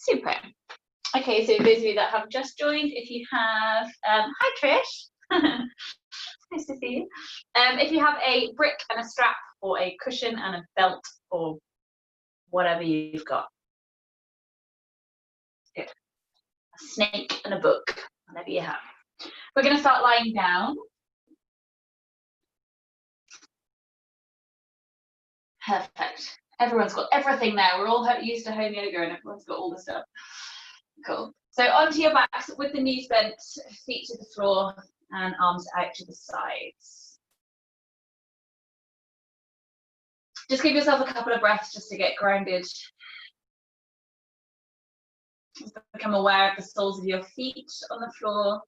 Super. Okay, so those of you that have just joined, if you have, hi Trish, nice to see you. If you have a brick and a strap or a cushion and a belt or whatever you've got. Good. A snake and a book, whatever you have. We're going to start lying down. Perfect. Everyone's got everything now. We're all used to home yoga and everyone's got all the stuff. Cool. So onto your backs with the knees bent, feet to the floor and arms out to the sides. Just give yourself a couple of breaths just to get grounded. Just become aware of the soles of your feet on the floor.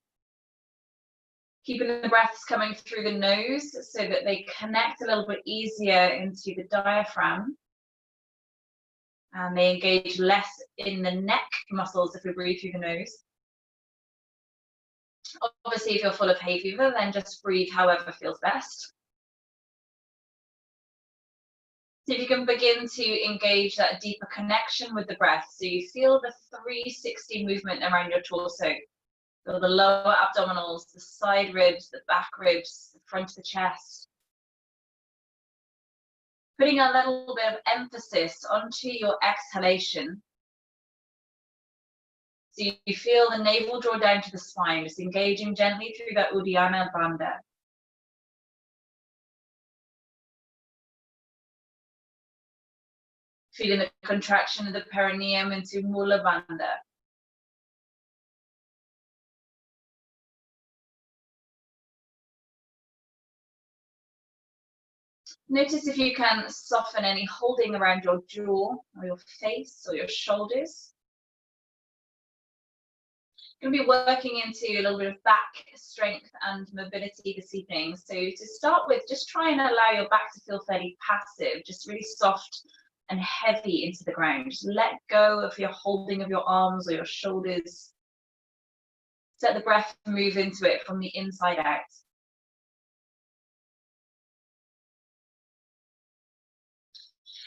Keeping the breaths coming through the nose so that they connect a little bit easier into the diaphragm. And they engage less in the neck muscles if we breathe through the nose. Obviously, if you're full of hay fever, then just breathe however feels best. So if you can begin to engage that deeper connection with the breath, so you feel the 360 movement around your torso. Feel the lower abdominals, the side ribs, the back ribs, the front of the chest. Putting a little bit of emphasis onto your exhalation. So you feel the navel draw down to the spine, just engaging gently through that Uddiyana Bandha. Feeling the contraction of the perineum into Mula Bandha. Notice if you can soften any holding around your jaw or your face or your shoulders. You're going to be working into a little bit of back strength and mobility this evening. So to start with, just try and allow your back to feel fairly passive, just really soft and heavy into the ground. Just let go of your holding of your arms or your shoulders. Let the breath move into it from the inside out.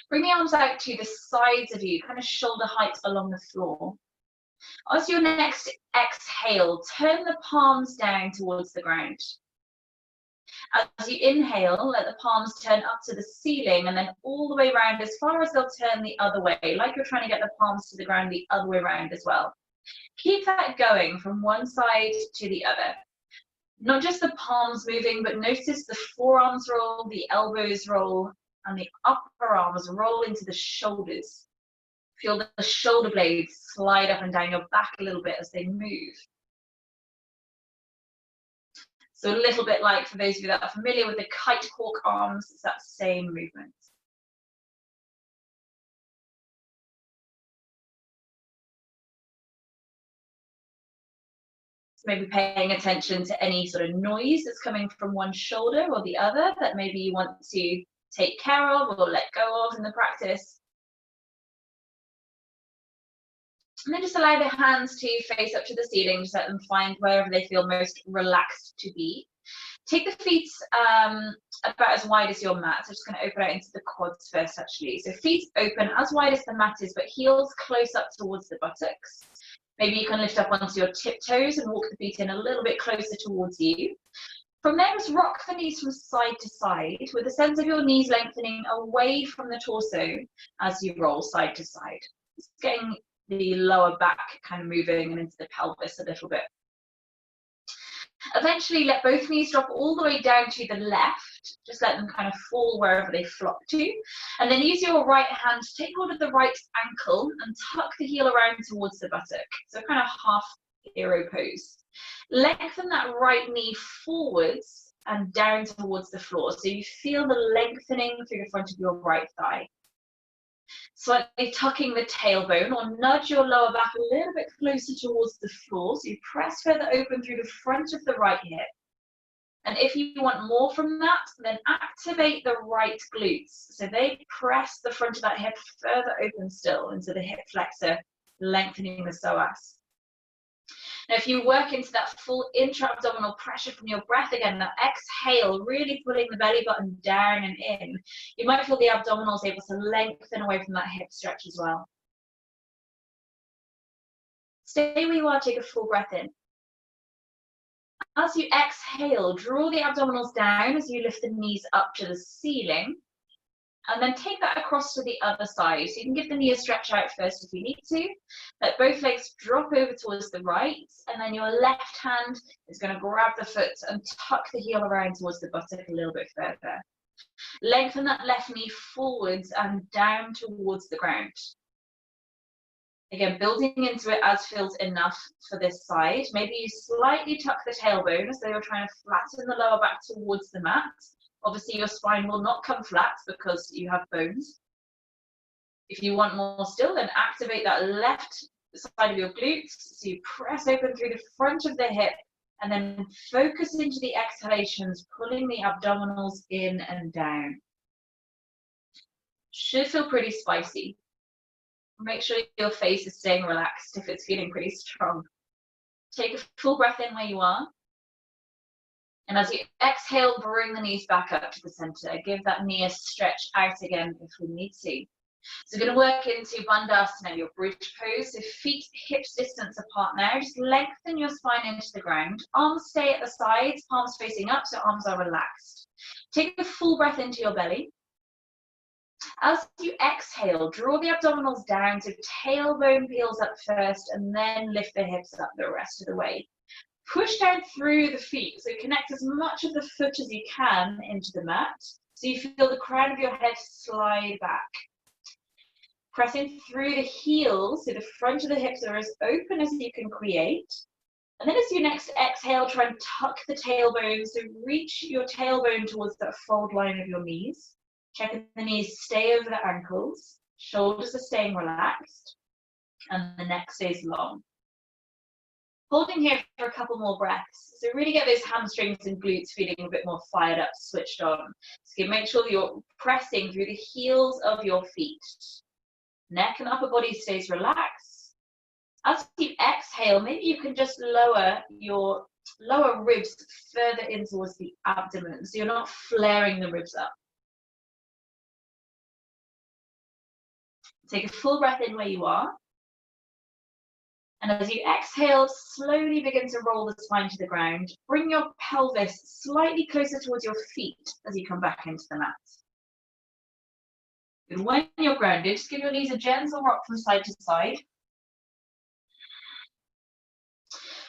Bring the arms out to the sides of you, kind of shoulder height along the floor. As your next exhale, turn the palms down towards the ground. As you inhale, let the palms turn up to the ceiling and then all the way around as far as they'll turn the other way, like you're trying to get the palms to the ground the other way around as well. Keep that going from one side to the other. Not just the palms moving, but notice the forearms roll, the elbows roll, and the upper arms roll into the shoulders. Feel the shoulder blades slide up and down your back a little bit as they move. So a little bit like, for those of you that are familiar with the kite hawk arms, it's that same movement. So maybe paying attention to any sort of noise that's coming from one shoulder or the other that maybe you want to take care of or let go of in the practice. And then just allow the hands to face up to the ceiling, just let them find wherever they feel most relaxed to be. Take the feet about as wide as your mat. So just going to open out into the quads first actually. So feet open as wide as the mat is, but heels close up towards the buttocks. Maybe you can lift up onto your tiptoes and walk the feet in a little bit closer towards you. From there, just rock the knees from side to side with a sense of your knees lengthening away from the torso as you roll side to side. Just getting the lower back kind of moving and into the pelvis a little bit. Eventually, let both knees drop all the way down to the left. Just let them kind of fall wherever they flop to. And then use your right hand to take hold of the right ankle and tuck the heel around towards the buttock. So kind of half hero pose. Lengthen that right knee forwards and down towards the floor. So you feel the lengthening through the front of your right thigh. Slightly tucking the tailbone or nudge your lower back a little bit closer towards the floor. So you press further open through the front of the right hip. And if you want more from that, then activate the right glutes. So they press the front of that hip further open still into the hip flexor, lengthening the psoas. Now, if you work into that full intra-abdominal pressure from your breath again, that exhale, really pulling the belly button down and in, you might feel the abdominals able to lengthen away from that hip stretch as well. Stay where you are, take a full breath in. As you exhale, draw the abdominals down as you lift the knees up to the ceiling. And then take that across to the other side. So you can give the knee a stretch out first if you need to. Let both legs drop over towards the right. And then your left hand is going to grab the foot and tuck the heel around towards the buttock a little bit further. Lengthen that left knee forwards and down towards the ground. Again, building into it as feels enough for this side. Maybe you slightly tuck the tailbone as though you're trying to flatten the lower back towards the mat. Obviously, your spine will not come flat because you have bones. If you want more still, then activate that left side of your glutes. So you press open through the front of the hip and then focus into the exhalations, pulling the abdominals in and down. Should feel pretty spicy. Make sure your face is staying relaxed if it's feeling pretty strong. Take a full breath in where you are. And as you exhale, bring the knees back up to the center. Give that knee a stretch out again if we need to. So we're going to work into Bandhasana, your bridge pose. So feet hips distance apart now. Just lengthen your spine into the ground. Arms stay at the sides, palms facing up, so arms are relaxed. Take a full breath into your belly. As you exhale, draw the abdominals down, so tailbone peels up first, and then lift the hips up the rest of the way. Push down through the feet, so connect as much of the foot as you can into the mat, so you feel the crown of your head slide back. Pressing through the heels, so the front of the hips are as open as you can create. And then as you next exhale, try and tuck the tailbone, so reach your tailbone towards that fold line of your knees. Checking the knees stay over the ankles, shoulders are staying relaxed, and the neck stays long. Holding here for a couple more breaths. So really get those hamstrings and glutes feeling a bit more fired up, switched on. So make sure that you're pressing through the heels of your feet. Neck and upper body stays relaxed. As you exhale, maybe you can just lower your lower ribs further in towards the abdomen, so you're not flaring the ribs up. Take a full breath in where you are. And as you exhale, slowly begin to roll the spine to the ground. Bring your pelvis slightly closer towards your feet as you come back into the mat. And when you're grounded, just give your knees a gentle rock from side to side.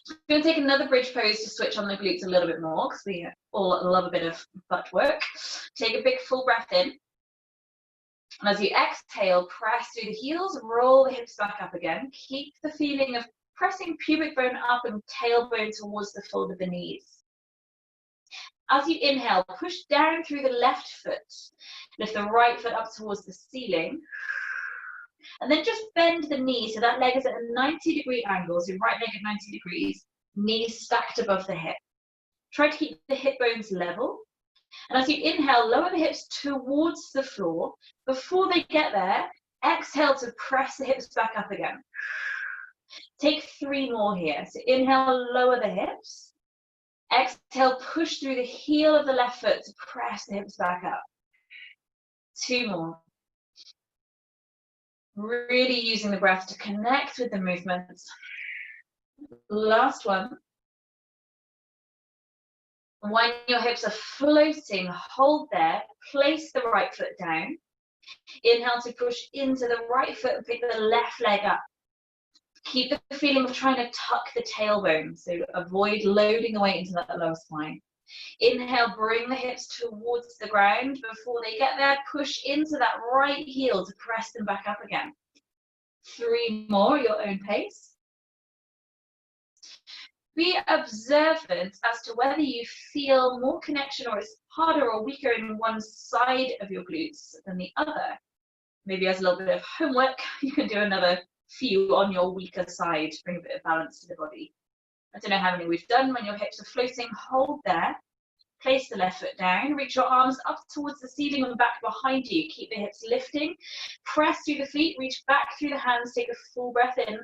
We're going to take another bridge pose to switch on the glutes a little bit more, because we all love a bit of butt work. Take a big full breath in. And as you exhale, press through the heels, roll the hips back up again. Keep the feeling of pressing pubic bone up and tailbone towards the fold of the knees. As you inhale, push down through the left foot. Lift the right foot up towards the ceiling. And then just bend the knee so that leg is at a 90-degree angle, so right leg at 90 degrees, knees stacked above the hip. Try to keep the hip bones level. And as you inhale, lower the hips towards the floor. Before they get there, exhale to press the hips back up again. Take 3 more here. So inhale, lower the hips. Exhale, push through the heel of the left foot to press the hips back up. 2 more. Really using the breath to connect with the movements. Last one. When your hips are floating, hold there, place the right foot down. Inhale to push into the right foot and pick the left leg up. Keep the feeling of trying to tuck the tailbone, so avoid loading the weight into that lower spine. Inhale, bring the hips towards the ground. Before they get there, push into that right heel to press them back up again. 3 more, your own pace. Be observant as to whether you feel more connection or it's harder or weaker in one side of your glutes than the other. Maybe as a little bit of homework, you can do another few on your weaker side to bring a bit of balance to the body. I don't know how many we've done. When your hips are floating, hold there. Place the left foot down. Reach your arms up towards the ceiling and back behind you. Keep the hips lifting. Press through the feet. Reach back through the hands. Take a full breath in.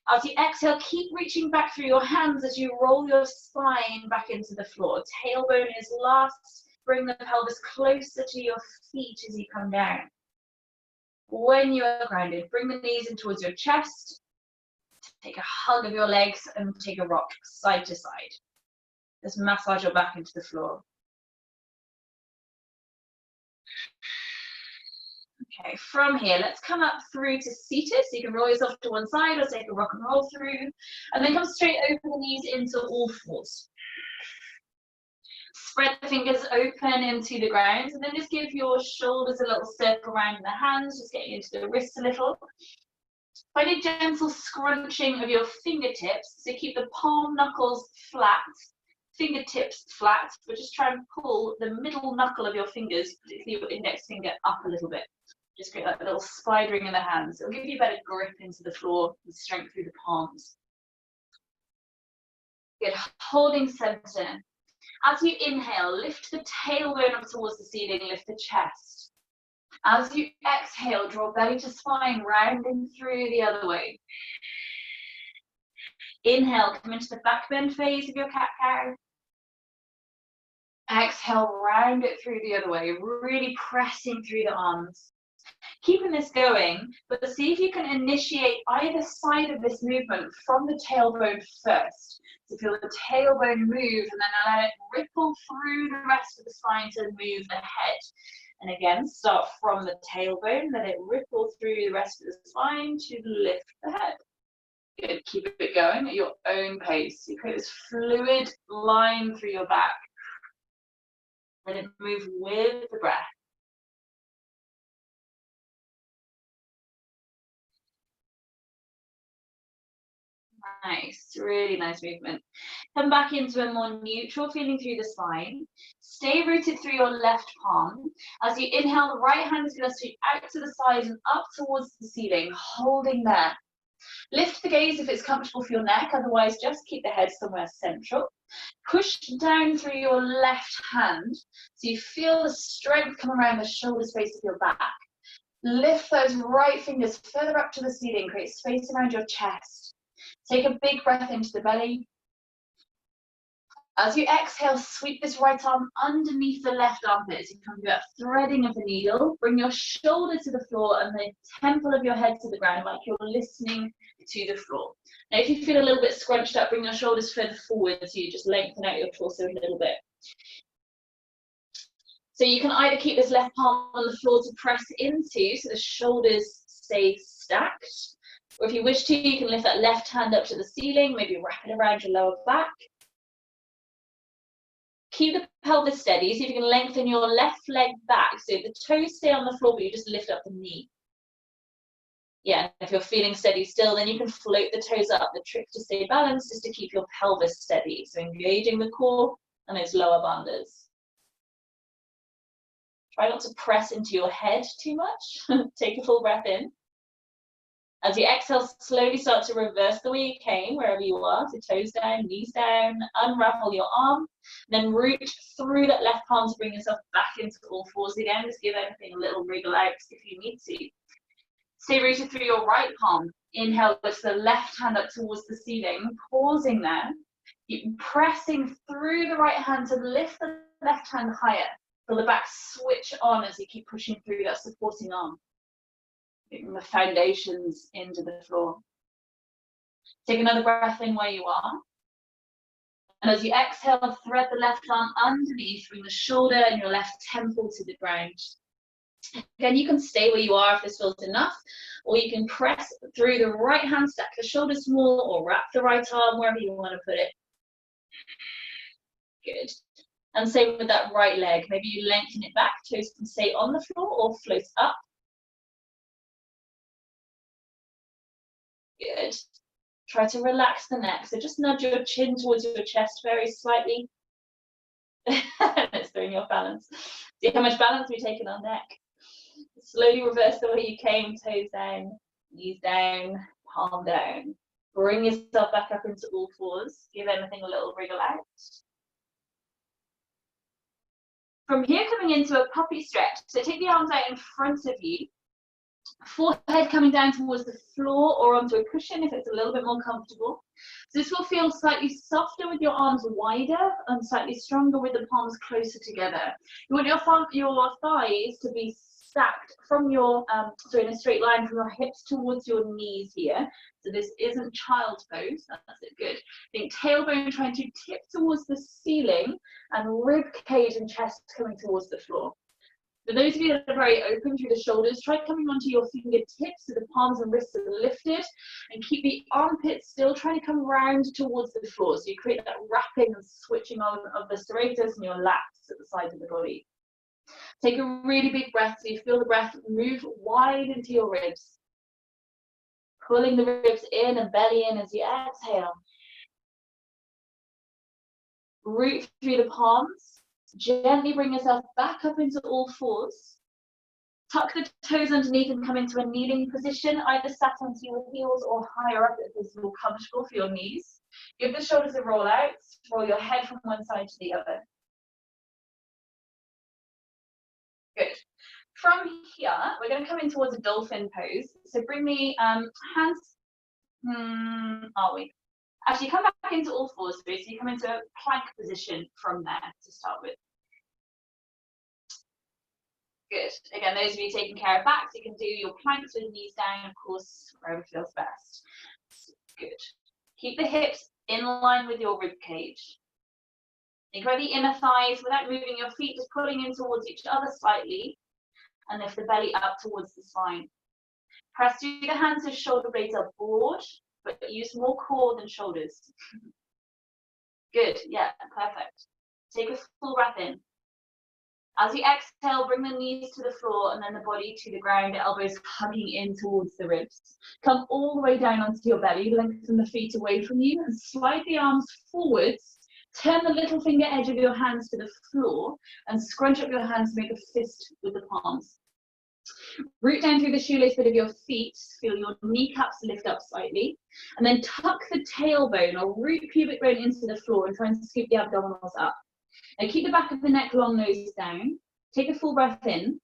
As you exhale, keep reaching back through your hands as you roll your spine back into the floor. Tailbone is last. Bring the pelvis closer to your feet as you come down. When you are grounded, bring the knees in towards your chest. Take a hug of your legs and take a rock side to side. Just massage your back into the floor. Okay, from here, let's come up through to seated. So you can roll yourself to one side or take a rock and roll through. And then come straight over the knees into all fours. Spread the fingers open into the ground, and then just give your shoulders a little circle around the hands, just getting into the wrists a little. Find a gentle scrunching of your fingertips, so keep the palm knuckles flat, fingertips flat, but just try and pull the middle knuckle of your fingers, particularly your index finger, up a little bit. Just create that little spidering in the hands. It'll give you better grip into the floor and strength through the palms. Good, holding center. As you inhale, lift the tailbone up towards the ceiling, lift the chest. As you exhale, draw belly to spine, rounding through the other way. Inhale, come into the back bend phase of your cat-cow. Exhale, round it through the other way, really pressing through the arms. Keeping this going, but see if you can initiate either side of this movement from the tailbone first. So feel the tailbone move and then let it ripple through the rest of the spine to move the head. And again, start from the tailbone, let it ripple through the rest of the spine to lift the head. Good, keep it going at your own pace. You create this fluid line through your back. Let it move with the breath. Nice, really nice movement. Come back into a more neutral feeling through the spine. Stay rooted through your left palm. As you inhale, the right hand is going to sweep out to the side and up towards the ceiling, holding there. Lift the gaze if it's comfortable for your neck, otherwise just keep the head somewhere central. Push down through your left hand so you feel the strength come around the shoulder space of your back. Lift those right fingers further up to the ceiling, create space around your chest. Take a big breath into the belly. As you exhale, sweep this right arm underneath the left armpit. So you come to that threading of the needle. Bring your shoulder to the floor and the temple of your head to the ground, like you're listening to the floor. Now, if you feel a little bit scrunched up, bring your shoulders further forward so you just lengthen out your torso a little bit. So you can either keep this left palm on the floor to press into so the shoulders stay stacked, or if you wish to, you can lift that left hand up to the ceiling, maybe wrap it around your lower back. Keep the pelvis steady, see if you can lengthen your left leg back, so the toes stay on the floor, but you just lift up the knee. Yeah, if you're feeling steady still, then you can float the toes up. The trick to stay balanced is to keep your pelvis steady, so engaging the core and those lower bandhas. Try not to press into your head too much. Take a full breath in. As you exhale, slowly start to reverse the way you came, wherever you are. So toes down, knees down, unravel your arm, then root through that left palm to bring yourself back into all fours again. Just give everything a little wriggle out if you need to. Stay rooted through your right palm. Inhale, lift the left hand up towards the ceiling, pausing there. Keep pressing through the right hand to lift the left hand higher. Feel the back switch on as you keep pushing through that supporting arm. Getting the foundations into the floor. Take another breath in where you are. And as you exhale, thread the left arm underneath, bring the shoulder and your left temple to the ground. Again, you can stay where you are if this feels enough, or you can press through the right hand, stack the shoulders small, or wrap the right arm wherever you want to put it. Good. And same with that right leg. Maybe you lengthen it back, toes can stay on the floor or float up. Good. Try to relax the neck. So just nudge your chin towards your chest very slightly. It's throwing your balance. See how much balance we've taken on neck. Slowly reverse the way you came, toes down, knees down, palm down. Bring yourself back up into all fours. Give everything a little wriggle out. From here, coming into a puppy stretch. So take the arms out in front of you. Forehead coming down towards the floor or onto a cushion if it's a little bit more comfortable. So this will feel slightly softer with your arms wider and slightly stronger with the palms closer together. You want your thighs to be stacked from your, in a straight line from your hips towards your knees here. So this isn't child's pose, that's it, good. Think tailbone trying to tip towards the ceiling and rib cage and chest coming towards the floor. For those of you that are very open through the shoulders, try coming onto your fingertips so the palms and wrists are lifted, and keep the armpits still trying to come round towards the floor. So you create that wrapping and switching on of the serratus and your lats at the sides of the body. Take a really big breath so you feel the breath move wide into your ribs. Pulling the ribs in and belly in as you exhale. Root through the palms. Gently bring yourself back up into all fours. Tuck the toes underneath and come into a kneeling position, either sat onto your heels or higher up if this is more comfortable for your knees. Give the shoulders a roll out, roll your head from one side to the other. Good. From here, we're going to come in towards a dolphin pose. So bring the hands, Actually, come back into all fours, so you come into a plank position from there to start with. Good. Again, those of you taking care of backs, you can do your planks with knees down, of course, wherever feels best. Good. Keep the hips in line with your rib cage. Think about the inner thighs without moving your feet, just pulling in towards each other slightly, and lift the belly up towards the spine. Press through the hands so shoulder blades are broad, but use more core than shoulders. Good, yeah, perfect. Take a full breath in. As you exhale, bring the knees to the floor and then the body to the ground, elbows hugging in towards the ribs. Come all the way down onto your belly, lengthen the feet away from you and slide the arms forwards. Turn the little finger edge of your hands to the floor and scrunch up your hands to make a fist with the palms. Root down through the shoelace bit of your feet, feel your kneecaps lift up slightly, and then tuck the tailbone or root pubic bone into the floor and try and scoop the abdominals up. Now keep the back of the neck long, nose down. Take a full breath in.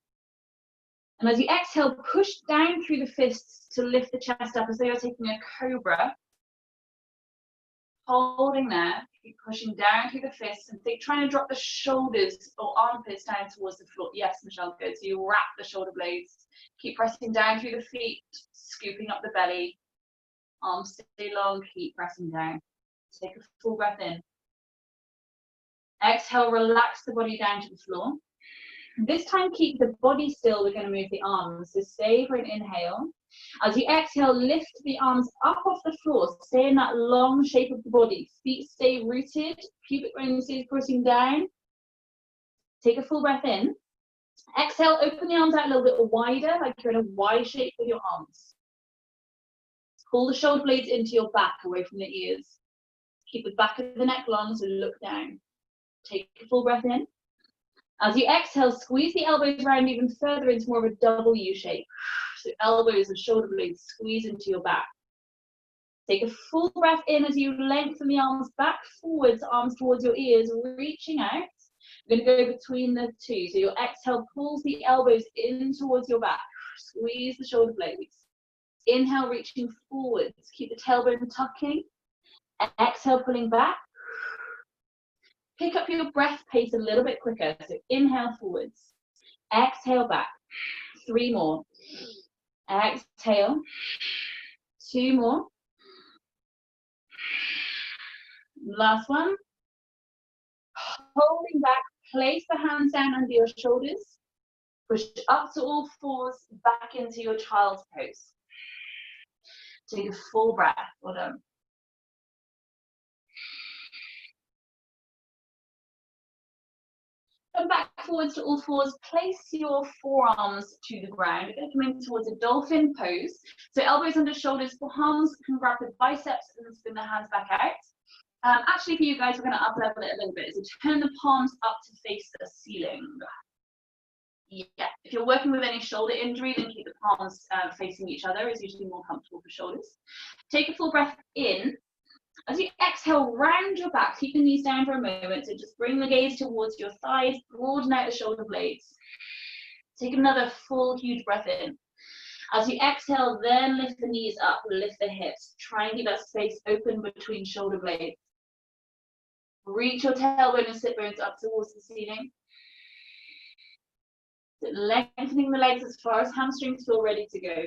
And as you exhale, push down through the fists to lift the chest up as though you're taking a cobra. Holding there, keep pushing down through the fists and think, trying to drop the shoulders or armpits down towards the floor. Yes, Michelle, good. So you wrap the shoulder blades. Keep pressing down through the feet, scooping up the belly. Arms stay long, keep pressing down. Take a full breath in. Exhale, relax the body down to the floor. This time, keep the body still. We're going to move the arms. So stay for an inhale. As you exhale, lift the arms up off the floor. Stay in that long shape of the body. Feet stay rooted. Pubic bone stays pushing down. Take a full breath in. Exhale, open the arms out a little bit wider, like you're in a Y shape with your arms. Pull the shoulder blades into your back, away from the ears. Keep the back of the neck long, so look down. Take a full breath in. As you exhale, squeeze the elbows round even further into more of a W shape. So elbows and shoulder blades squeeze into your back. Take a full breath in as you lengthen the arms back forwards, arms towards your ears, reaching out. You're going to go between the two. So your exhale pulls the elbows in towards your back. Squeeze the shoulder blades. Inhale, reaching forwards. Keep the tailbone tucking. Exhale, pulling back. Pick up your breath pace a little bit quicker. So inhale forwards. Exhale back. 3 more. Exhale. 2 more. Last one. Holding back, place the hands down under your shoulders. Push up to all fours, back into your child's pose. Take a full breath. Well done. Come back forwards to all fours. Place your forearms to the ground. You're going to come in towards a dolphin pose. So elbows under shoulders, palms can grab the biceps and spin the hands back out. Actually, for you guys, we're going to up-level it a little bit. So turn the palms up to face the ceiling. Yeah, if you're working with any shoulder injury, then keep the palms facing each other. It's usually more comfortable for shoulders. Take a full breath in. As you exhale, round your back, keep the knees down for a moment. So just bring the gaze towards your thighs, broaden out the shoulder blades. Take another full, huge breath in. As you exhale, then lift the knees up, lift the hips. Try and keep that space open between shoulder blades. Reach your tailbone and sit bones up towards the ceiling. So lengthening the legs as far as hamstrings feel ready to go.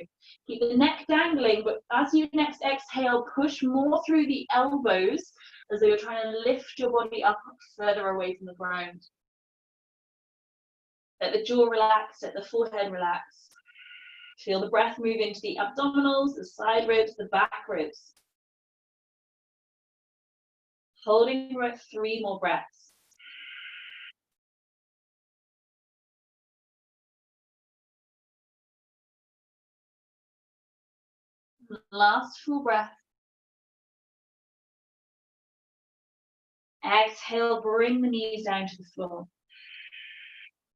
Keep the neck dangling, but as you next exhale, push more through the elbows as though you're trying to lift your body up further away from the ground. Let the jaw relax, let the forehead relax. Feel the breath move into the abdominals, the side ribs, the back ribs. Holding for 3 more breaths. Last full breath. Exhale, bring the knees down to the floor.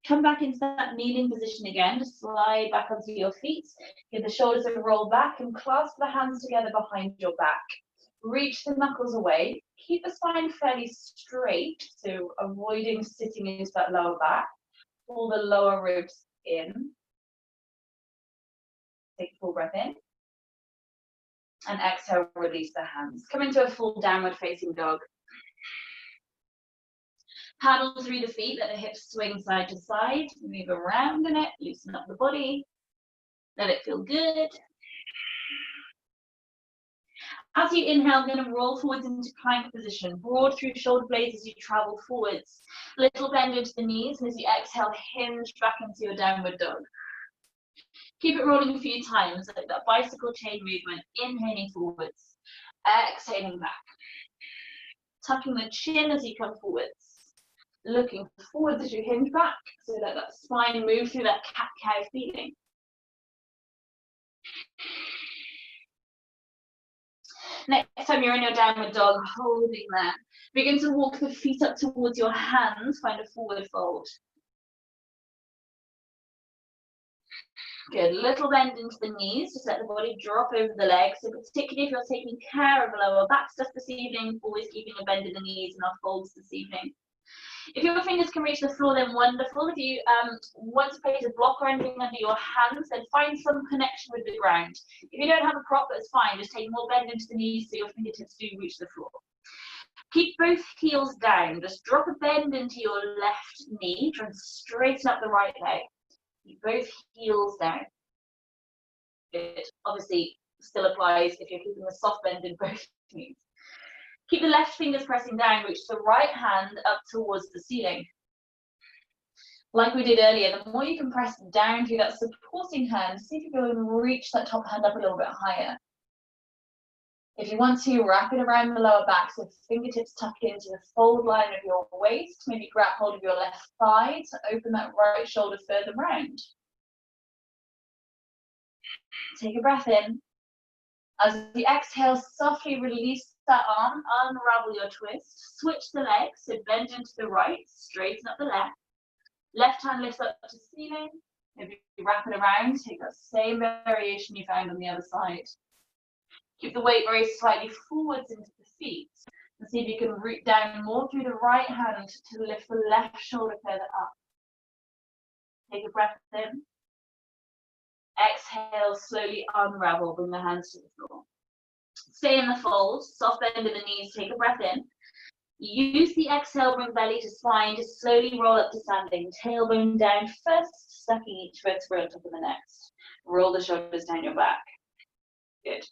Come back into that kneeling position again. Just slide back onto your feet. Give the shoulders a roll back and clasp the hands together behind your back. Reach the knuckles away. Keep the spine fairly straight, so avoiding sitting into that lower back. Pull the lower ribs in. Take a full breath in. And exhale, release the hands. Come into a full downward facing dog. Paddle through the feet, let the hips swing side to side. Move around in it, loosen up the body. Let it feel good. As you inhale, I'm going to roll forwards into plank position. Broad through shoulder blades as you travel forwards. Little bend into the knees, and as you exhale, hinge back into your downward dog. Keep it rolling a few times, like that bicycle chain movement. Inhaling forwards, exhaling back. Tucking the chin as you come forwards. Looking forwards as you hinge back, so that that spine moves through that cat-cow feeling. Next time you're in your downward dog, holding there. Begin to walk the feet up towards your hands, find a forward fold. Good, little bend into the knees, just let the body drop over the legs. So particularly if you're taking care of lower back stuff this evening, always keeping a bend in the knees and our folds this evening. If your fingers can reach the floor, then wonderful. If you want to place a block or anything under your hands, then find some connection with the ground. If you don't have a prop, that's fine. Just take more bend into the knees so your fingertips do reach the floor. Keep both heels down. Just drop a bend into your left knee. Try and straighten up the right leg. Keep both heels down. Good. Obviously, still applies if you're keeping a soft bend in both knees. Keep the left fingers pressing down, reach the right hand up towards the ceiling. Like we did earlier, the more you can press down through that supporting hand, see if you go and reach that top hand up a little bit higher. If you want to, wrap it around the lower back, so fingertips tuck into the fold line of your waist, maybe grab hold of your left thigh to open that right shoulder further round. Take a breath in. As you exhale, softly release that arm, unravel your twist, switch the legs, so bend into the right, straighten up the left. Left hand lifts up to ceiling, maybe wrap it around, take that same variation you found on the other side. Keep the weight very slightly forwards into the feet, and see if you can root down more through the right hand to lift the left shoulder further up. Take a breath in. Exhale, slowly unravel, bring the hands to the floor. Stay in the fold, soft bend in the knees, take a breath in. Use the exhale, bring belly to spine, just slowly roll up to standing. Tailbone down first, stacking each vertebra on top of the next. Roll the shoulders down your back. Good.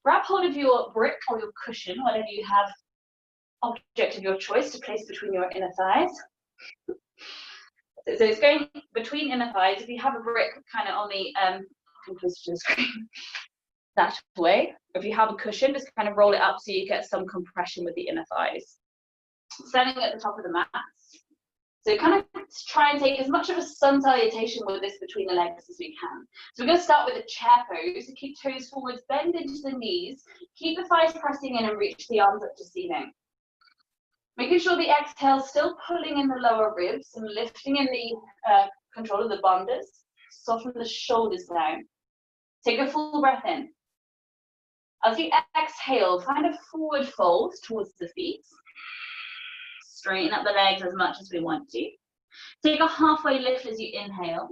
Grab hold of your brick or your cushion, whatever you have, object of your choice to place between your inner thighs. So it's going between inner thighs. If you have a brick kind of on the screen, that way. If you have a cushion, just kind of roll it up so you get some compression with the inner thighs. Standing at the top of the mat. So kind of try and take as much of a sun salutation with this between the legs as we can. So we're going to start with a chair pose. So keep toes forwards, bend into the knees, keep the thighs pressing in and reach the arms up to ceiling. Making sure the exhale still pulling in the lower ribs and lifting in the control of the bandhas. Soften the shoulders down. Take a full breath in. As you exhale, find a forward fold towards the feet. Straighten up the legs as much as we want to. Take a halfway lift as you inhale.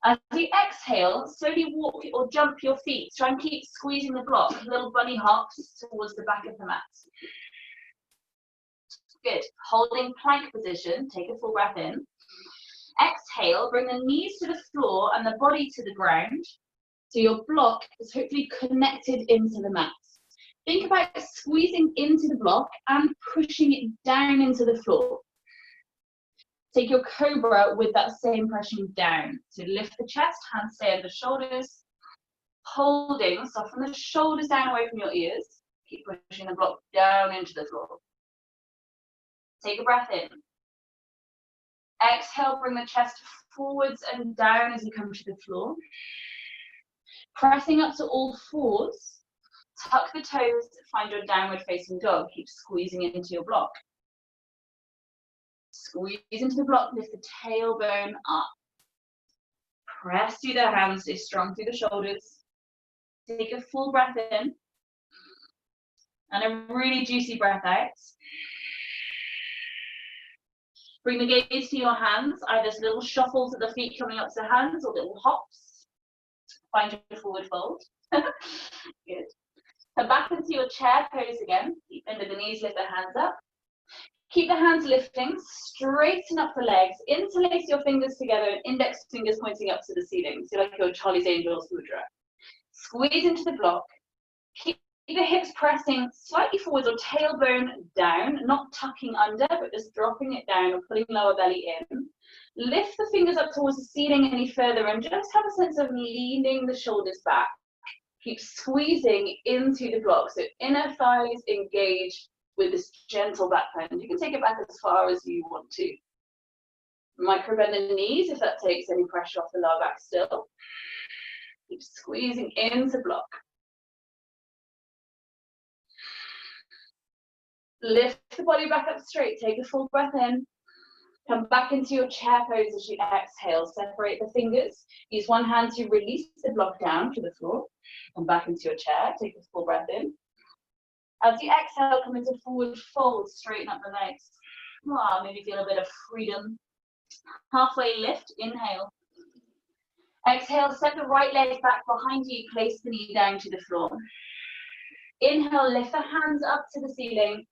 As you exhale, slowly walk or jump your feet. Try and keep squeezing the block. Little bunny hops towards the back of the mat. Good. Holding plank position. Take a full breath in. Exhale, bring the knees to the floor and the body to the ground. So your block is hopefully connected into the mat. Think about squeezing into the block and pushing it down into the floor. Take your cobra with that same pressing down. So lift the chest, hands stay under the shoulders. Holding, soften the shoulders down away from your ears. Keep pushing the block down into the floor. Take a breath in. Exhale, bring the chest forwards and down as you come to the floor. Pressing up to all fours. Tuck the toes, find your downward facing dog. Keep squeezing into your block. Squeeze into the block, lift the tailbone up. Press through the hands, stay strong through the shoulders. Take a full breath in. And a really juicy breath out. Bring the gaze to your hands, either little shuffles of the feet coming up to the hands or little hops. Find your forward fold. Good. Come back into your chair pose again. Keep bend the knees, lift the hands up. Keep the hands lifting, straighten up the legs, interlace your fingers together and index fingers pointing up to the ceiling. So like your Charlie's Angels mudra. Squeeze into the block. Keep the hips pressing slightly forwards or tailbone down, not tucking under, but just dropping it down or pulling lower belly in. Lift the fingers up towards the ceiling any further and just have a sense of leaning the shoulders back. Keep squeezing into the block, so inner thighs engage with this gentle back bend. You can take it back as far as you want to. Micro bend the knees if that takes any pressure off the lower back still. Keep squeezing into block. Lift the body back up straight, take a full breath in. Come back into your chair pose as you exhale. Separate the fingers. Use one hand to release the block down to the floor. Come back into your chair, take a full breath in. As you exhale, come into forward fold, straighten up the legs. Maybe feel a bit of freedom. Halfway lift, inhale. Exhale, step the right leg back behind you, place the knee down to the floor. Inhale, lift the hands up to the ceiling.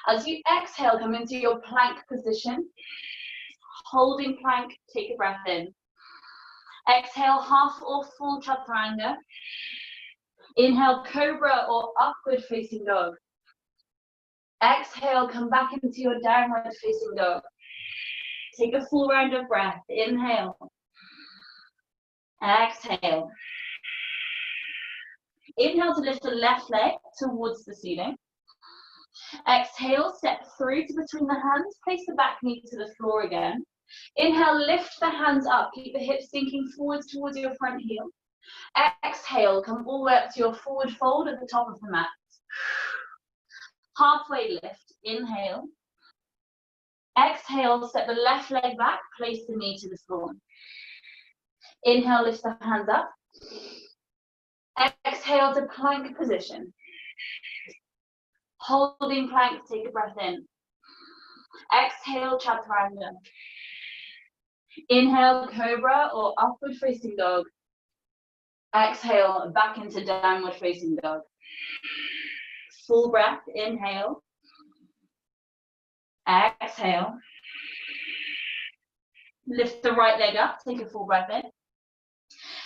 As you exhale, come into your plank position. Holding plank, take a breath in. Exhale, half or full chaturanga. Inhale, cobra or upward facing dog. Exhale, come back into your downward facing dog. Take a full round of breath. Inhale. Exhale. Inhale to lift the left leg towards the ceiling. Exhale, step through to between the hands. Place the back knee to the floor again. Inhale, lift the hands up. Keep the hips sinking forwards towards your front heel. Exhale, come all the way up to your forward fold at the top of the mat. Halfway lift, inhale. Exhale, step the left leg back, place the knee to the floor. Inhale, lift the hands up. Exhale to plank position. Holding plank, take a breath in. Exhale, chaturanga. Inhale, cobra or upward facing dog. Exhale, back into downward facing dog. Full breath, inhale. Exhale. Lift the right leg up, take a full breath in.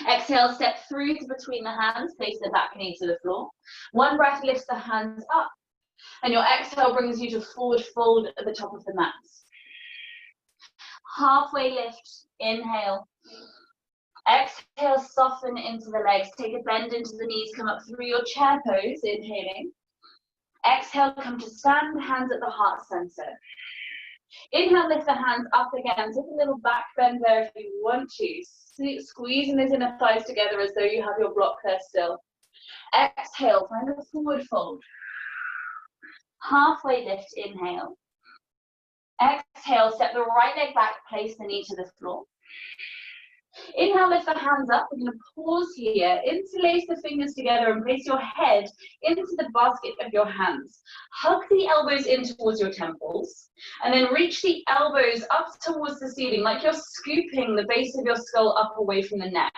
Exhale, step through to between the hands, place the back knee to the floor. One breath lifts the hands up, and your exhale brings you to forward fold at the top of the mat. Halfway lift, inhale. Exhale, soften into the legs. Take a bend into the knees, come up through your chair pose, inhaling. Exhale, come to stand, hands at the heart center. Inhale, lift the hands up again. Take a little back bend there if you want to. Squeezing those inner thighs together as though you have your block there still. Exhale, find a forward fold. Halfway lift, inhale. Exhale, step the right leg back, place the knee to the floor. Inhale, lift the hands up. We're going to pause here, interlace the fingers together and place your head into the basket of your hands. Hug the elbows in towards your temples and then reach the elbows up towards the ceiling like you're scooping the base of your skull up away from the neck.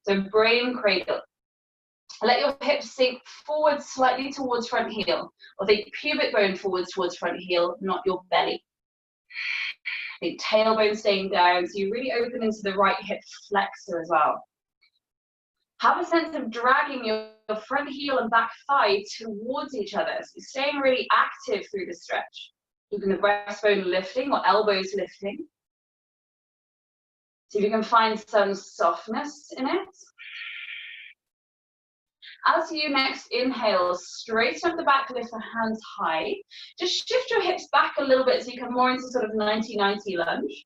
So brain cradle. Let your hips sink forward slightly towards front heel, or the pubic bone forwards towards front heel, not your belly. The tailbone staying down, so you really open into the right hip flexor as well. Have a sense of dragging your front heel and back thigh towards each other. So you're staying really active through the stretch. Keeping the breastbone lifting or elbows lifting. See if you can find some softness in it. As you next inhale, straighten up the back, lift the hands high. Just shift your hips back a little bit so you come more into sort of 90-90 lunge.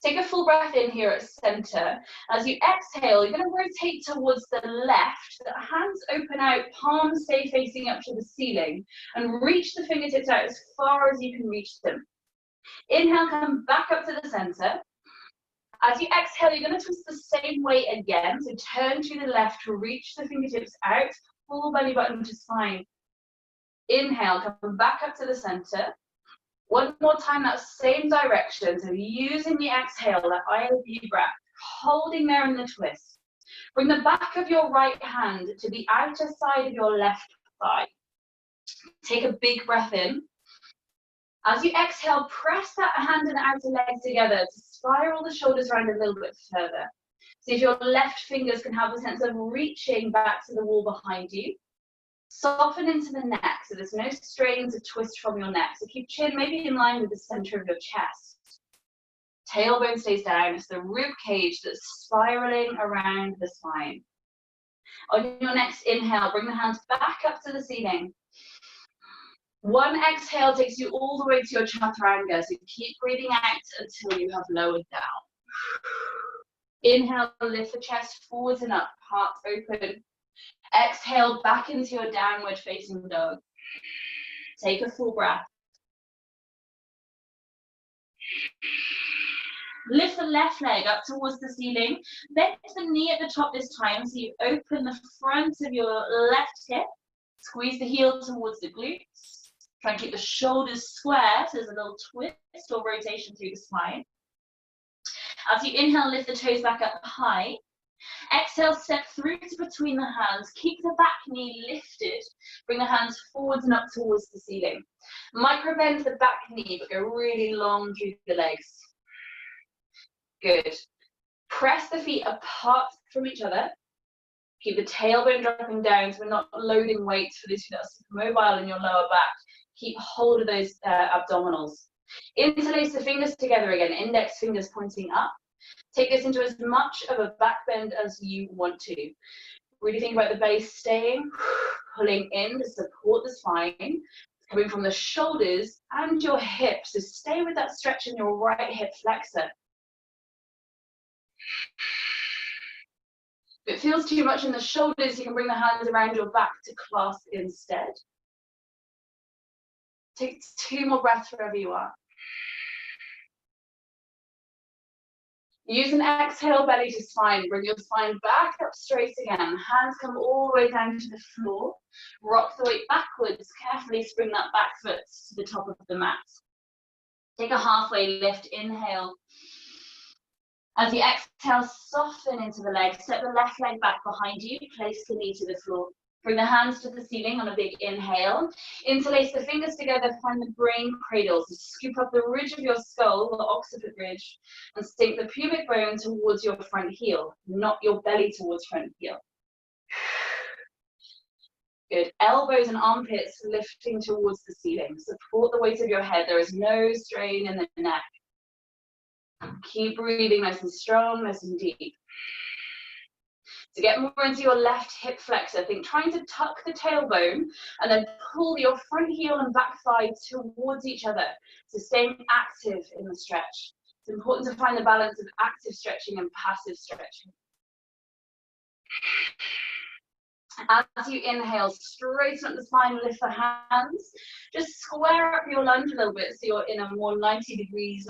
Take a full breath in here at center. As you exhale, you're going to rotate towards the left. The hands open out, palms stay facing up to the ceiling, and reach the fingertips out as far as you can reach them. Inhale, come back up to the center. As you exhale, you're going to twist the same way again. So turn to the left, reach the fingertips out, full belly button to spine. Inhale, come back up to the center. One more time, that same direction. So using the exhale, that ILB breath, holding there in the twist. Bring the back of your right hand to the outer side of your left thigh. Take a big breath in. As you exhale, press that hand and outer leg together to spiral the shoulders around a little bit further. See if your left fingers can have a sense of reaching back to the wall behind you. Soften into the neck, so there's no strain to twist from your neck. So keep chin maybe in line with the center of your chest. Tailbone stays down. It's the rib cage that's spiraling around the spine. On your next inhale, bring the hands back up to the ceiling. One exhale takes you all the way to your chaturanga, so keep breathing out until you have lowered down. Inhale, lift the chest forwards and up, heart open. Exhale back into your downward facing dog. Take a full breath. Lift the left leg up towards the ceiling. Bend the knee at the top this time, so you open the front of your left hip. Squeeze the heel towards the glutes. Try and keep the shoulders square, so there's a little twist or rotation through the spine. As you inhale, lift the toes back up high. Exhale, step through to between the hands. Keep the back knee lifted. Bring the hands forwards and up towards the ceiling. Micro bend the back knee, but go really long through the legs. Good. Press the feet apart from each other. Keep the tailbone dropping down, so we're not loading weights for this. That's mobile in your lower back. Keep hold of those abdominals. Interlace the fingers together again, index fingers pointing up. Take this into as much of a back bend as you want to. Really think about the base staying, pulling in to support the spine, coming from the shoulders and your hips. So stay with that stretch in your right hip flexor. If it feels too much in the shoulders, you can bring the hands around your back to clasp instead. Take 2 more breaths wherever you are. Use an exhale, belly to spine. Bring your spine back up straight again. Hands come all the way down to the floor. Rock the weight backwards. Carefully spring that back foot to the top of the mat. Take a halfway lift. Inhale. As you exhale, soften into the leg. Step the left leg back behind you. Place the knee to the floor. Bring the hands to the ceiling on a big inhale. Interlace the fingers together, find the brain cradle. So scoop up the ridge of your skull, the occiput ridge, and sink the pubic bone towards your front heel, not your belly towards front heel. Good. Elbows and armpits lifting towards the ceiling. Support the weight of your head. There is no strain in the neck. Keep breathing nice and strong, nice and deep. To get more into your left hip flexor, think trying to tuck the tailbone and then pull your front heel and back thigh towards each other. So staying active in the stretch. It's important to find the balance of active stretching and passive stretching. As you inhale, straighten up the spine, lift the hands. Just square up your lunge a little bit so you're in a more 90 degrees.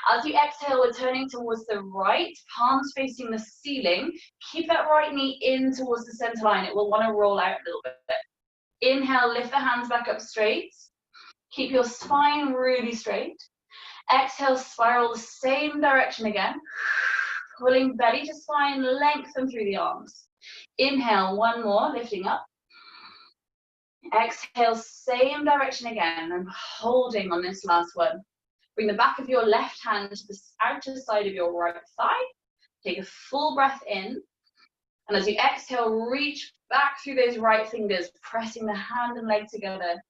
As you exhale, we're turning towards the right, palms facing the ceiling. Keep that right knee in towards the center line. It will want to roll out a little bit. Inhale, lift the hands back up straight. Keep your spine really straight. Exhale, spiral the same direction again. Pulling belly to spine, lengthen through the arms. Inhale, one more, lifting up. Exhale, same direction again, and holding on this last one. Bring the back of your left hand to the outer side of your right thigh. Take a full breath in. And as you exhale, reach back through those right fingers, pressing the hand and leg together.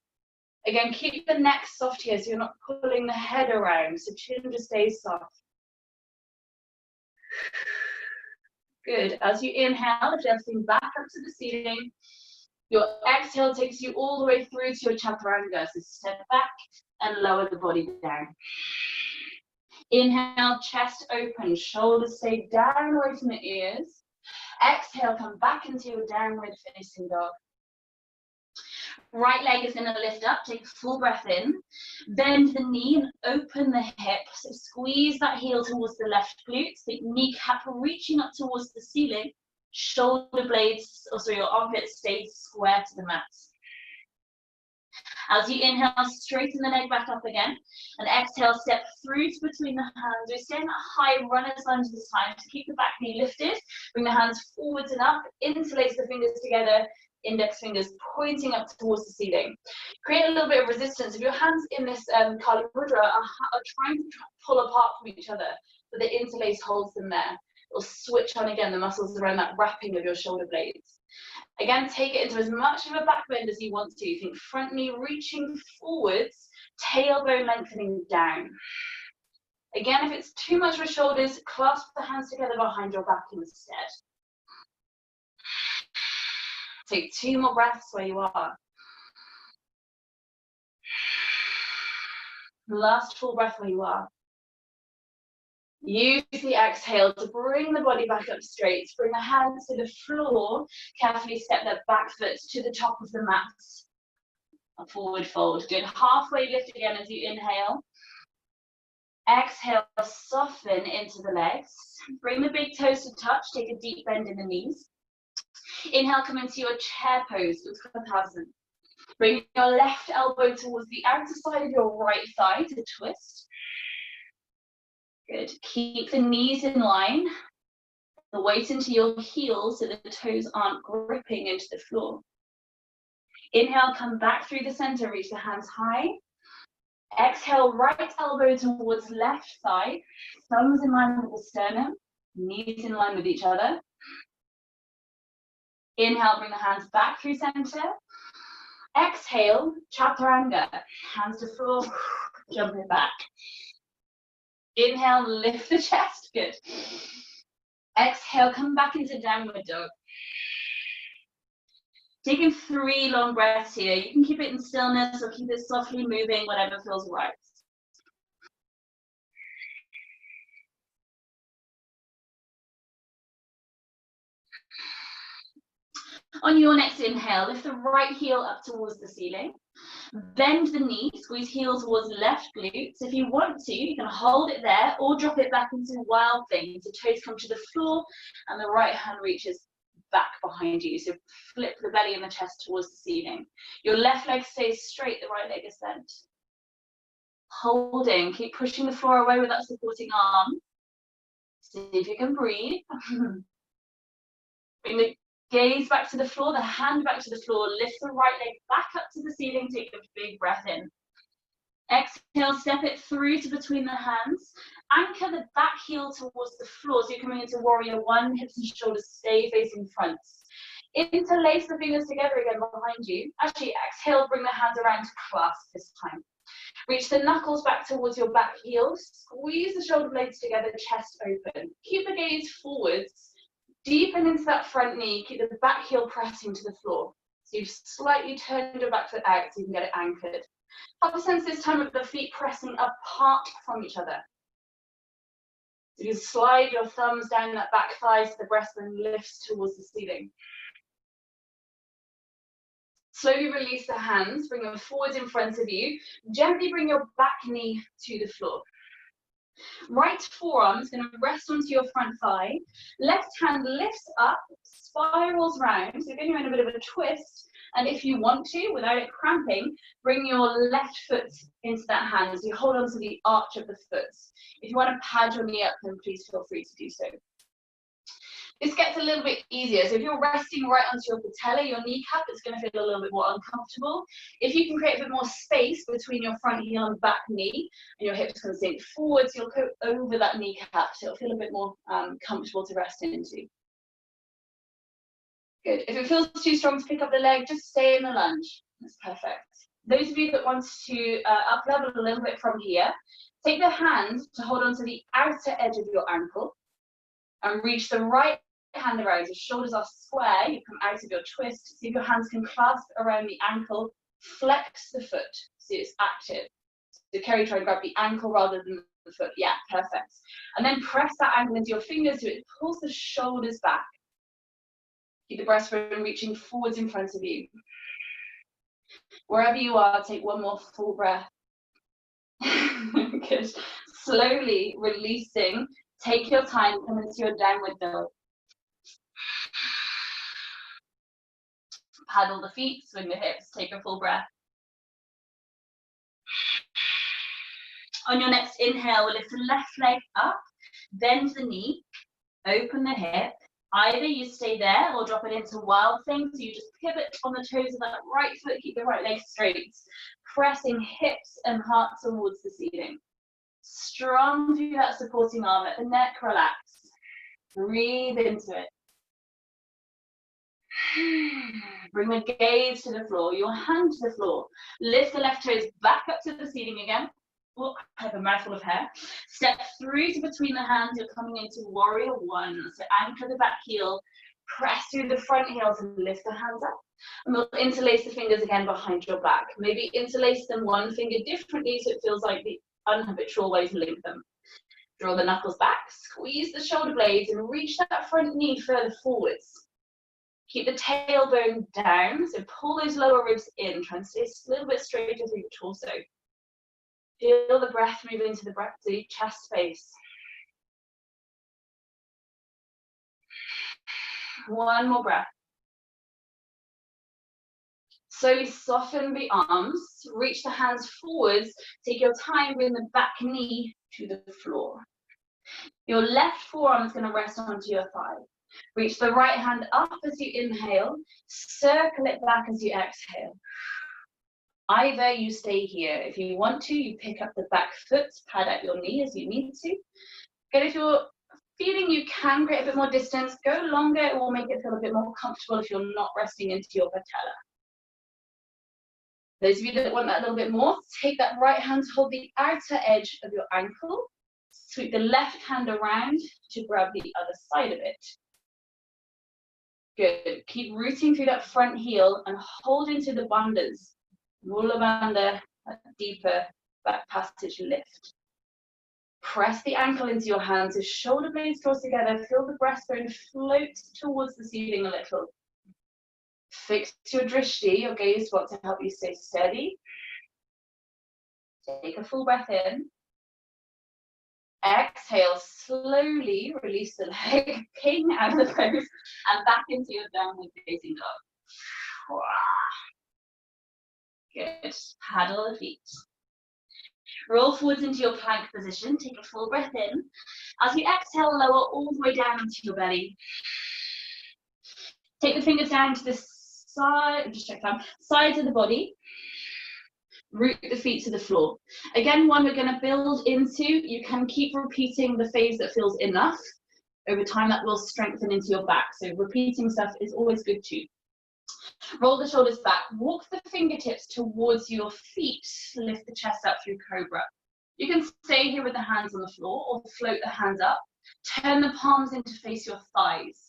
Again, keep the neck soft here so you're not pulling the head around, so chin just stays soft. Good. As you inhale, lift everything back up to the ceiling. Your exhale takes you all the way through to your chaturanga. So step back and lower the body down. Inhale, chest open, shoulders stay down away from the ears. Exhale, come back into your downward facing dog. Right leg is going to lift up, take a full breath in. Bend the knee and open the hip. So squeeze that heel towards the left glute. So kneecap reaching up towards the ceiling. Shoulder blades, or sorry, your armpits stay square to the mat. As you inhale, straighten the leg back up again. And exhale, step through to between the hands. We're staying at high runner's lunge this time. To keep the back knee lifted, bring the hands forwards and up. Interlace the fingers together. Index fingers pointing up towards the ceiling. Create a little bit of resistance. If your hands in this Kali Mudra are trying to pull apart from each other, but the interlace holds them there. It'll switch on again the muscles around that wrapping of your shoulder blades. Again, take it into as much of a back bend as you want to. Think front knee reaching forwards, tailbone lengthening down. Again, if it's too much for shoulders, clasp the hands together behind your back instead. Take 2 more breaths where you are. Last full breath where you are. Use the exhale to bring the body back up straight. Bring the hands to the floor. Carefully step that back foot to the top of the mat. A forward fold. Good. Halfway lift again as you inhale. Exhale, soften into the legs. Bring the big toes to touch. Take a deep bend in the knees. Inhale, come into your chair pose, Utkatasana. Bring your left elbow towards the outer side of your right thigh to twist. Good. Keep the knees in line. The weight into your heels so the toes aren't gripping into the floor. Inhale, come back through the center, reach the hands high. Exhale, right elbow towards left thigh. Thumbs in line with the sternum. Knees in line with each other. Inhale, bring the hands back through center. Exhale, chaturanga. Hands to floor, jumping back. Inhale, lift the chest, good. Exhale, come back into downward dog. Taking 3 long breaths here. You can keep it in stillness or keep it softly moving, whatever feels right. On your next inhale, lift the right heel up towards the ceiling. Bend the knee, squeeze heel towards left glutes. If you want to, you can hold it there or drop it back into wild thing. So toes come to the floor and the right hand reaches back behind you. So flip the belly and the chest towards the ceiling. Your left leg stays straight, the right leg is bent. Holding, keep pushing the floor away with that supporting arm. See if you can breathe. Bring the gaze back to the floor, the hand back to the floor, lift the right leg back up to the ceiling, take a big breath in. Exhale, step it through to between the hands. Anchor the back heel towards the floor, so you're coming into warrior 1, hips and shoulders stay facing front. Interlace the fingers together again behind you. Actually, exhale, bring the hands around to clasp this time. Reach the knuckles back towards your back heel, squeeze the shoulder blades together, chest open. Keep the gaze forwards. Deepen into that front knee, keep the back heel pressing to the floor. So you've slightly turned your back foot out so you can get it anchored. Have a sense this time of the feet pressing apart from each other. So you can slide your thumbs down that back thigh so the breastbone lifts towards the ceiling. Slowly release the hands, bring them forwards in front of you. Gently bring your back knee to the floor. Right forearm is going to rest onto your front thigh. Left hand lifts up, spirals round. So again, you're in a bit of a twist. And if you want to, without it cramping, bring your left foot into that hand. So you hold on to the arch of the foot. If you want to pad your knee up, then please feel free to do so. This gets a little bit easier. So if you're resting right onto your patella, your kneecap, it's going to feel a little bit more uncomfortable. If you can create a bit more space between your front heel and back knee, and your hips can sink forwards, you'll go over that kneecap, so it'll feel a bit more comfortable to rest into. Good. If it feels too strong to pick up the leg, just stay in the lunge. That's perfect. Those of you that want to up level a little bit from here, take the hand to hold onto the outer edge of your ankle and reach the right hand around. Your shoulders are square, you come out of your twist. See if your hands can clasp around the ankle, flex the foot, so it's active. So Kerry, try and grab the ankle rather than the foot. Yeah, perfect. And then press that ankle into your fingers so it pulls the shoulders back. Keep the breastbone reaching forwards in front of you. Wherever you are, take one more full breath. Good. Slowly releasing. Take your time, come into your downward dog. Paddle the feet, swing the hips, take a full breath. On your next inhale, lift the left leg up, bend the knee, open the hip. Either you stay there or drop it into wild thing, so you just pivot on the toes of that right foot, keep the right leg straight, pressing hips and heart towards the ceiling. Strong through that supporting arm, let the neck relax. Breathe into it. Bring the gaze to the floor, your hand to the floor. Lift the left toes back up to the ceiling again. Oh, I have a mouthful of hair. Step through to between the hands, you're coming into warrior one. So anchor the back heel, press through the front heels and lift the hands up. And we'll interlace the fingers again behind your back. Maybe interlace them one finger differently so it feels like the unhabitual way to link them. Draw the knuckles back, squeeze the shoulder blades and reach that front knee further forwards. Keep the tailbone down, so pull those lower ribs in, try and stay a little bit straighter through your torso. Feel the breath move into the chest space. One more breath. Slowly soften the arms, reach the hands forwards, take your time, bring the back knee to the floor. Your left forearm is going to rest onto your thigh. Reach the right hand up as you inhale, circle it back as you exhale. Either you stay here. If you want to, you pick up the back foot, pad out your knee as you need to. And if you're feeling you can create a bit more distance, go longer. It will make it feel a bit more comfortable if you're not resting into your patella. Those of you that want that a little bit more, take that right hand to hold the outer edge of your ankle. Sweep the left hand around to grab the other side of it. Good. Keep rooting through that front heel and hold into the bandhas. Mula bandha, a deeper back passage lift. Press the ankle into your hands as shoulder blades draw together. Feel the breastbone float towards the ceiling a little. Fix your drishti, your gaze spot, to help you stay steady. Take a full breath in. Exhale, slowly release the leg, ping out of the pose, and back into your downward facing dog. Good. Paddle the feet. Roll forwards into your plank position. Take a full breath in. As you exhale, lower all the way down into your belly. Take the fingers down to the side, just check down, sides of the body. Root the feet to the floor. Again, one we're going to build into. You can keep repeating the phase that feels enough. Over time, that will strengthen into your back. So repeating stuff is always good too. Roll the shoulders back. Walk the fingertips towards your feet. Lift the chest up through cobra. You can stay here with the hands on the floor or float the hands up. Turn the palms in to face your thighs.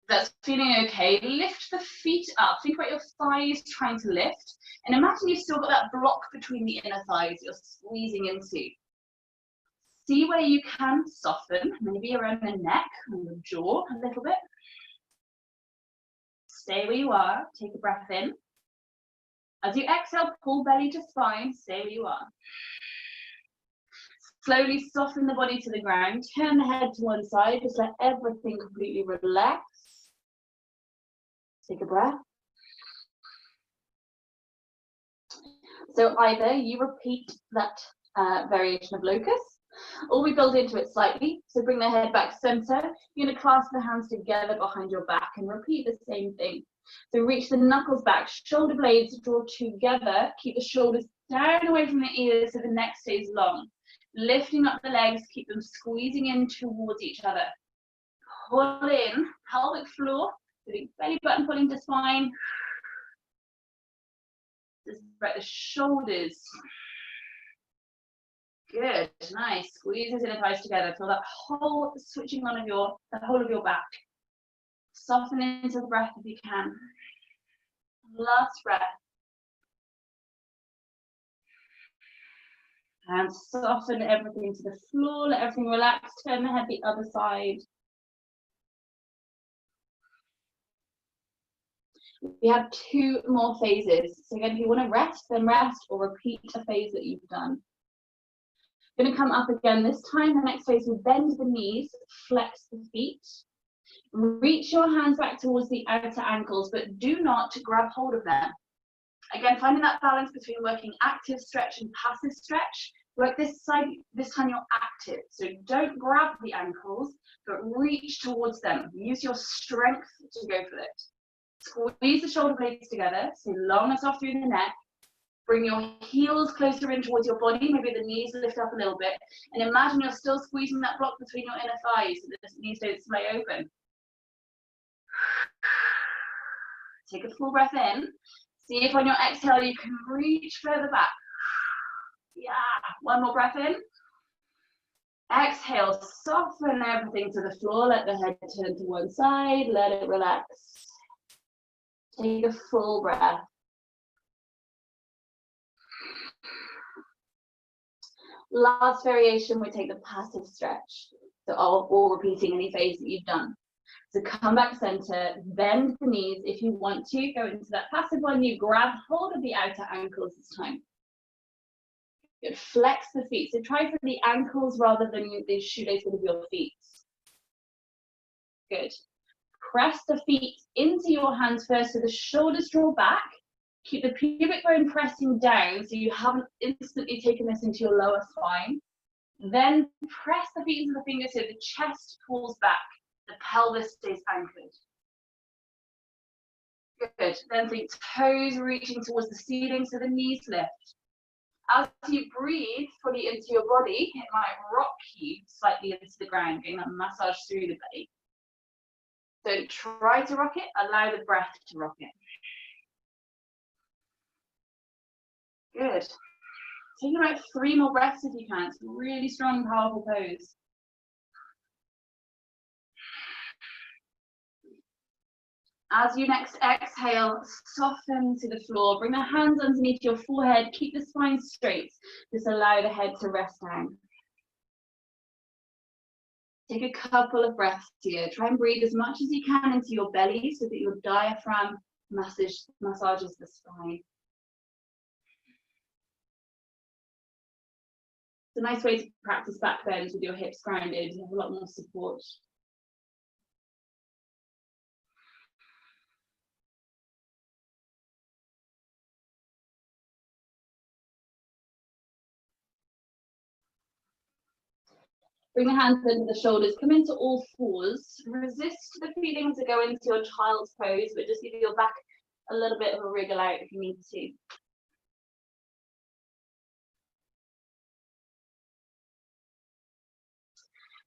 That's feeling okay. Lift the feet up. Think about your thighs trying to lift. And imagine you've still got that block between the inner thighs you're squeezing into. See where you can soften, maybe around the neck and the jaw a little bit. Stay where you are. Take a breath in. As you exhale, pull belly to spine. Stay where you are. Slowly soften the body to the ground. Turn the head to one side. Just let everything completely relax. Take a breath. So either you repeat that variation of locust, Or we build into it slightly. So bring the head back center. You're going to clasp the hands together behind your back and repeat the same thing. So reach the knuckles back, shoulder blades draw together. Keep the shoulders down away from the ears so the neck stays long. Lifting up the legs, keep them squeezing in towards each other. Pull in, pelvic floor, belly button pulling to spine. Just spread the shoulders. Good, nice. Squeeze those inner thighs together. Feel that whole switching on of the whole of your back. Soften into the breath if you can. Last breath. And soften everything to the floor. Let everything relax. Turn the head the other side. We have 2 more phases. So again, if you want to rest, then rest or repeat a phase that you've done. Going to come up again this time. The next phase, we bend the knees, flex the feet. Reach your hands back towards the outer ankles, but do not grab hold of them. Again, finding that balance between working active stretch and passive stretch. Work this side, this time you're active. So don't grab the ankles, but reach towards them. Use your strength to go for it. Squeeze the shoulder blades together, so long and soft through the neck. Bring your heels closer in towards your body, maybe the knees lift up a little bit, and imagine you're still squeezing that block between your inner thighs so the knees don't splay open. Take a full breath in. See if on your exhale you can reach further back. Yeah, one more breath in. Exhale, soften everything to the floor, let the head turn to one side, let it relax. Take a full breath. Last variation, we take the passive stretch. So all repeating any phase that you've done. So come back center, bend the knees. If you want to, go into that passive one. You grab hold of the outer ankles this time. Good. Flex the feet. So try for the ankles rather than the shoelaces of your feet. Good. Press the feet into your hands first so the shoulders draw back. Keep the pubic bone pressing down so you haven't instantly taken this into your lower spine. Then press the feet into the fingers so the chest pulls back, the pelvis stays anchored. Good. Then think toes reaching towards the ceiling so the knees lift. As you breathe fully into your body, it might rock you slightly into the ground, getting that massage through the belly. Don't try to rock it, allow the breath to rock it. Good. Take about 3 more breaths if you can. It's a really strong, powerful pose. As you next exhale, soften to the floor. Bring the hands underneath your forehead. Keep the spine straight. Just allow the head to rest down. Take a couple of breaths here. Try and breathe as much as you can into your belly so that your diaphragm massages the spine. It's a nice way to practice back bends with your hips grounded. You have a lot more support. Bring the hands under the shoulders, come into all fours. Resist the feeling to go into your child's pose, but just give your back a little bit of a wriggle out if you need to.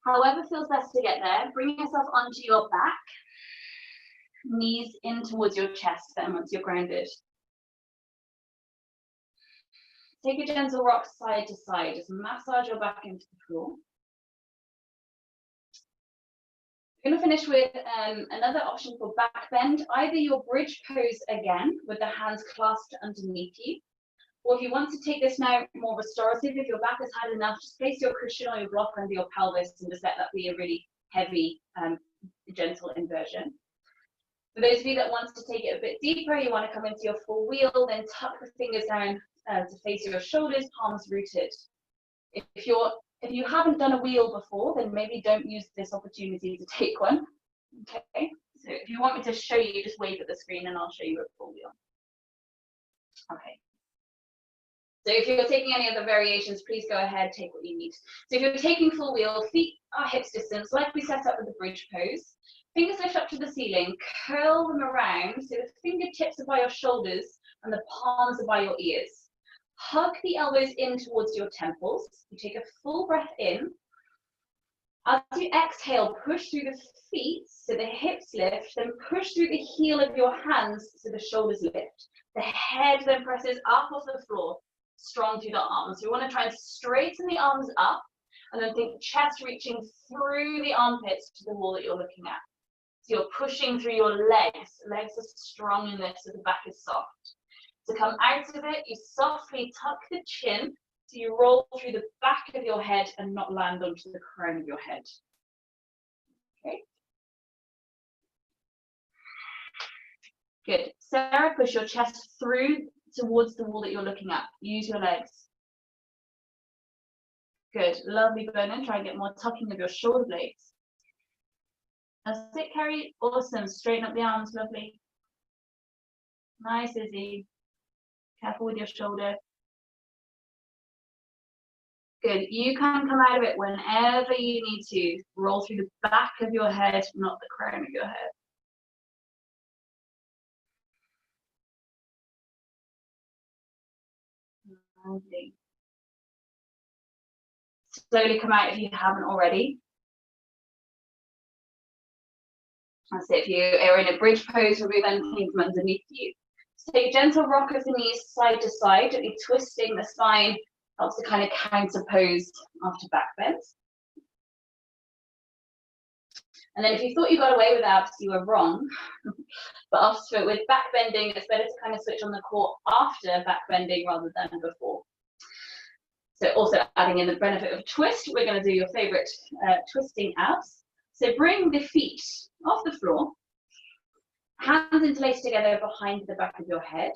However feels best to get there, bring yourself onto your back. Knees in towards your chest then once you're grounded. Take a gentle rock side to side, just massage your back into the floor. We're going to finish with another option for back bend. Either your bridge pose again with the hands clasped underneath you, or if you want to take this now more restorative, if your back has had enough, just place your cushion or your block under your pelvis and just let that be a really heavy, gentle inversion. For those of you that want to take it a bit deeper, you want to come into your full wheel, then tuck the fingers down to face your shoulders, palms rooted. If you haven't done a wheel before, then maybe don't use this opportunity to take one. Okay, so if you want me to show you, just wave at the screen and I'll show you a full wheel. Okay. So if you're taking any other variations, please go ahead, take what you need. So if you're taking full wheel, feet are hips distance, like we set up with the bridge pose. Fingers lift up to the ceiling, curl them around so the fingertips are by your shoulders and the palms are by your ears. Hug the elbows in towards your temples. You take a full breath in. As you exhale, push through the feet so the hips lift, then push through the heel of your hands so the shoulders lift. The head then presses up off the floor, strong through the arms. We want to try and straighten the arms up and then think chest reaching through the armpits to the wall that you're looking at. So you're pushing through your legs. Legs are strong in this so the back is soft. To come out of it, you softly tuck the chin so you roll through the back of your head and not land onto the crown of your head. Okay. Good. Sarah, push your chest through towards the wall that you're looking at. Use your legs. Good. Lovely, Bernard. Try and get more tucking of your shoulder blades. That's it, Carrie. Awesome. Straighten up the arms. Lovely. Nice, Izzy. Careful with your shoulder. Good. You can come out of it whenever you need to. Roll through the back of your head, not the crown of your head. Lovely. Slowly come out if you haven't already. That's it. If you are in a bridge pose, remove anything from underneath you. So take a gentle rock of the knees side to side, gently twisting the spine. Helps to kind of counter pose after back bend. And then if you thought you got away with abs, you were wrong. But after with back bending, it's better to kind of switch on the core after back bending rather than before. So also adding in the benefit of twist, we're going to do your favorite twisting abs. So bring the feet off the floor, hands interlaced together behind the back of your head.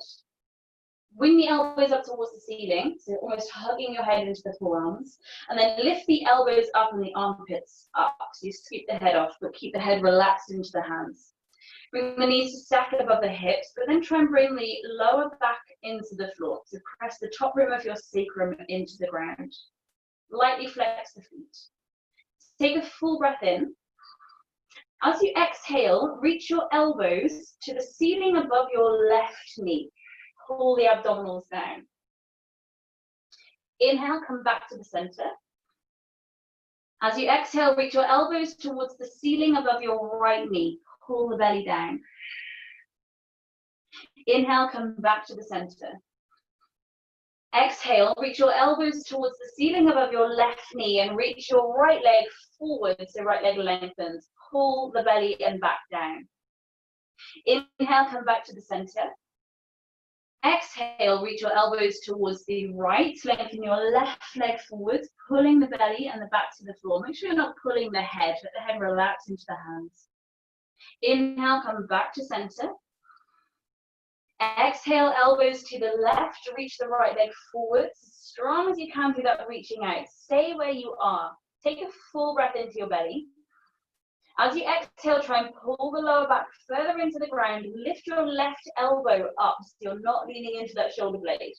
Bring the elbows up towards the ceiling, so almost hugging your head into the forearms, and then lift the elbows up and the armpits up. So you sweep the head off, but keep the head relaxed into the hands. Bring the knees to stack above the hips, but then try and bring the lower back into the floor. So press the top rim of your sacrum into the ground. Lightly flex the feet. Take a full breath in. As you exhale, reach your elbows to the ceiling above your left knee. Pull the abdominals down. Inhale, come back to the center. As you exhale, reach your elbows towards the ceiling above your right knee. Pull the belly down. Inhale, come back to the center. Exhale, reach your elbows towards the ceiling above your left knee and reach your right leg forward, so right leg lengthens. Pull the belly and back down. Inhale, come back to the center. Exhale, reach your elbows towards the right, lengthen your left leg forward, pulling the belly and the back to the floor. Make sure you're not pulling the head, let the head relax into the hands. Inhale, come back to center. Exhale, elbows to the left, reach the right leg forward, as strong as you can through that reaching out. Stay where you are. Take a full breath into your belly. As you exhale, try and pull the lower back further into the ground. Lift your left elbow up so you're not leaning into that shoulder blade.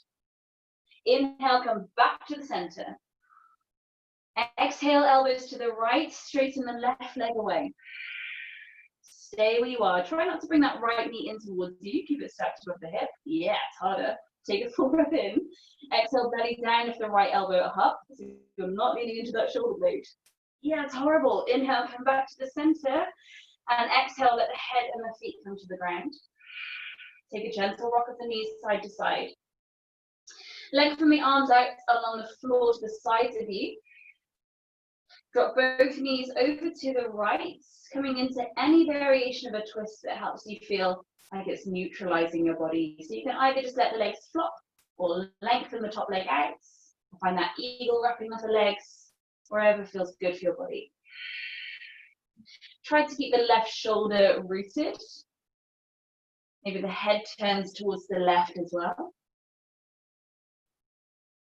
Inhale, come back to the center. Exhale, elbows to the right, straighten the left leg away. Stay where you are. Try not to bring that right knee in towards you. Keep it stacked above the hip. Yeah, it's harder. Take a full breath in. Exhale, belly down, lift the right elbow up so you're not leaning into that shoulder blade. Yeah, it's horrible. Inhale, come back to the center. And exhale, let the head and the feet come to the ground. Take a gentle rock of the knees side to side. Lengthen the arms out along the floor to the sides of you. Drop both knees over to the right, coming into any variation of a twist that helps you feel like it's neutralizing your body. So you can either just let the legs flop or lengthen the top leg out. Find that eagle wrapping of the legs. Wherever feels good for your body. Try to keep the left shoulder rooted. Maybe the head turns towards the left as well.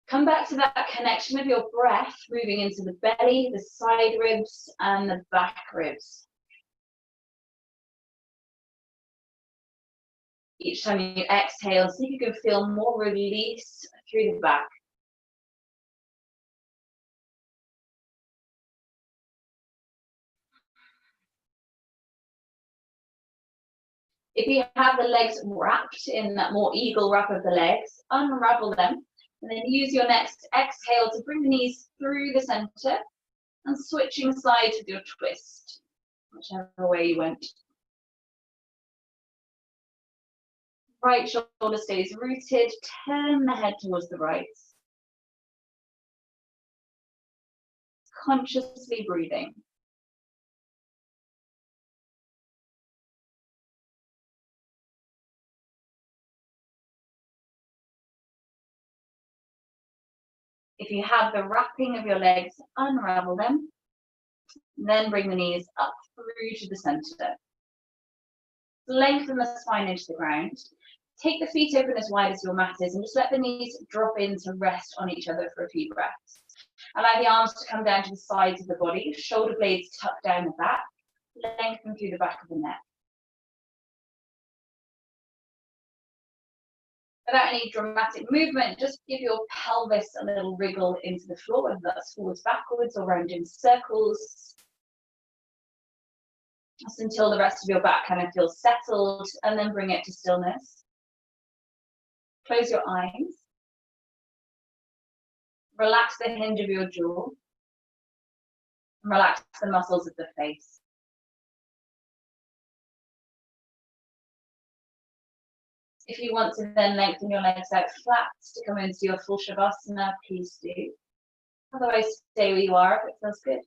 Come back to that connection of your breath, moving into the belly, the side ribs, and the back ribs. Each time you exhale, see if you can feel more release through the back. If you have the legs wrapped in that more eagle wrap of the legs, unravel them, and then use your next exhale to bring the knees through the center and switching sides with your twist, whichever way you went. Right shoulder stays rooted, turn the head towards the right. Consciously breathing. If you have the wrapping of your legs, unravel them. Then bring the knees up through to the center. Lengthen the spine into the ground. Take the feet open as wide as your mat is and just let the knees drop in to rest on each other for a few breaths. Allow the arms to come down to the sides of the body, shoulder blades tucked down the back, lengthen through the back of the neck. Without any dramatic movement, just give your pelvis a little wriggle into the floor, whether that's forwards, backwards, or round in circles. Just until the rest of your back kind of feels settled, and then bring it to stillness. Close your eyes. Relax the hinge of your jaw. Relax the muscles of the face. If you want to then lengthen your legs out flat to come into your full shavasana, please do. Otherwise, stay where you are if it feels good.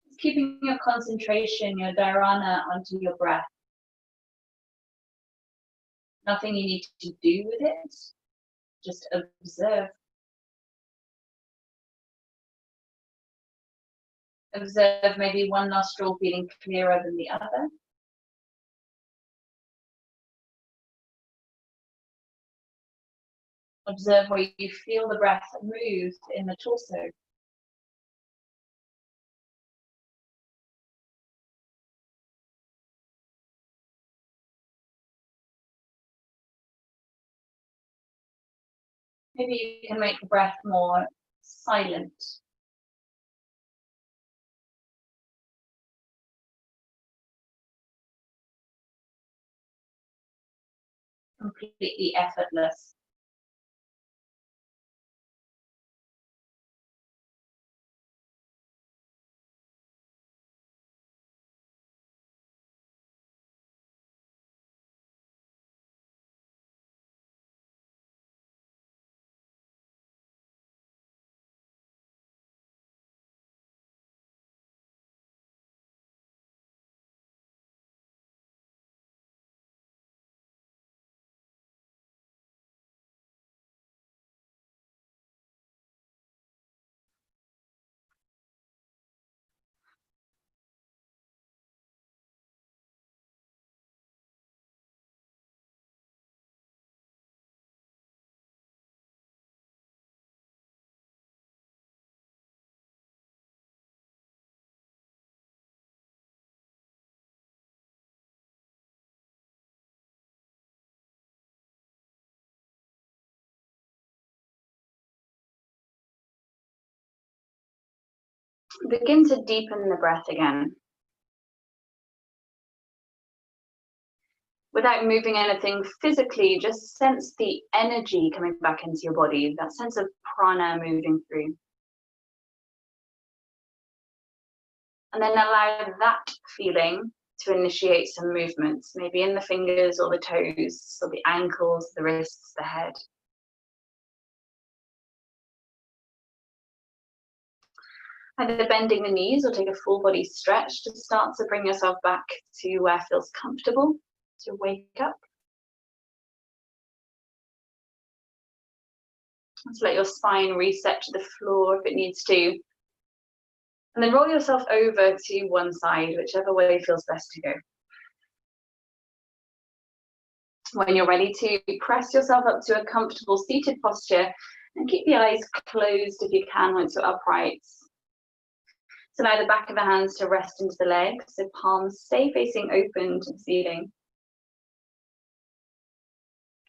Just keeping your concentration, your dharana, onto your breath. Nothing you need to do with it, just observe. Observe maybe one nostril feeling clearer than the other. Observe where you feel the breath move in the torso. Maybe you can make the breath more silent. Completely effortless. Begin to deepen the breath again. Without moving anything physically, just sense the energy coming back into your body, that sense of prana moving through. And then allow that feeling to initiate some movements, maybe in the fingers or the toes, or the ankles, the wrists, the head. Either bending the knees or take a full body stretch to start to bring yourself back to where feels comfortable, to wake up. Just let your spine reset to the floor if it needs to. And then roll yourself over to one side, whichever way feels best to go. When you're ready to, press yourself up to a comfortable seated posture and keep the eyes closed if you can once you're upright. So allow the back of the hands to rest into the legs, so palms stay facing open to the ceiling.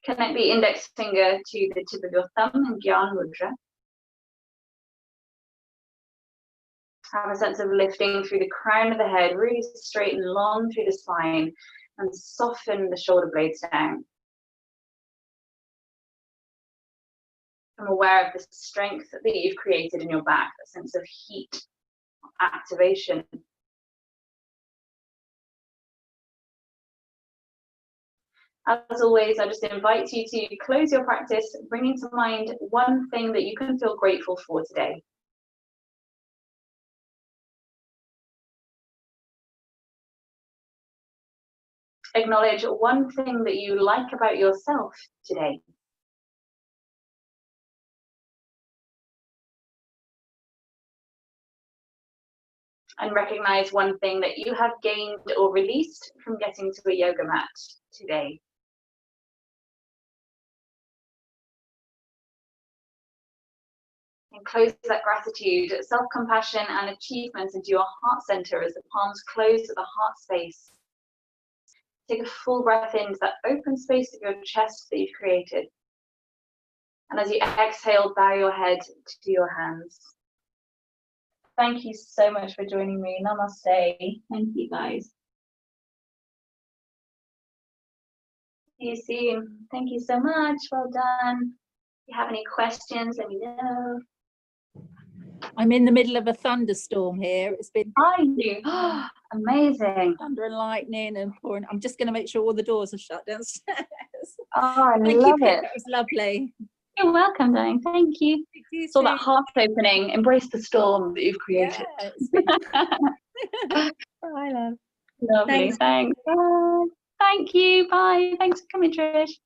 Connect the index finger to the tip of your thumb in Gyan Mudra. Have a sense of lifting through the crown of the head, really straight and long through the spine, and soften the shoulder blades down. I'm aware of the strength that you've created in your back, a sense of heat, activation. As always, I just invite you to close your practice, bringing to mind one thing that you can feel grateful for today. Acknowledge one thing that you like about yourself today. And recognize one thing that you have gained or released from getting to a yoga mat today. And close that gratitude, self-compassion and achievement into your heart center as the palms close at the heart space. Take a full breath into that open space of your chest that you've created. And as you exhale, bow your head to your hands. Thank you so much for joining me. Namaste. Thank you, guys. See you soon. Thank you so much. Well done. If you have any questions, let me know. I'm in the middle of a thunderstorm here. It's been amazing. Thunder and lightning and pouring. I'm just going to make sure all the doors are shut downstairs. Oh, I Thank love you, it. That was lovely. You're welcome, darling. Thank you. Saw that heart opening. Embrace the storm that you've created. Yeah, Bye, love. Lovely. Thanks. Bye. Thank you. Bye. Thanks for coming, Trish.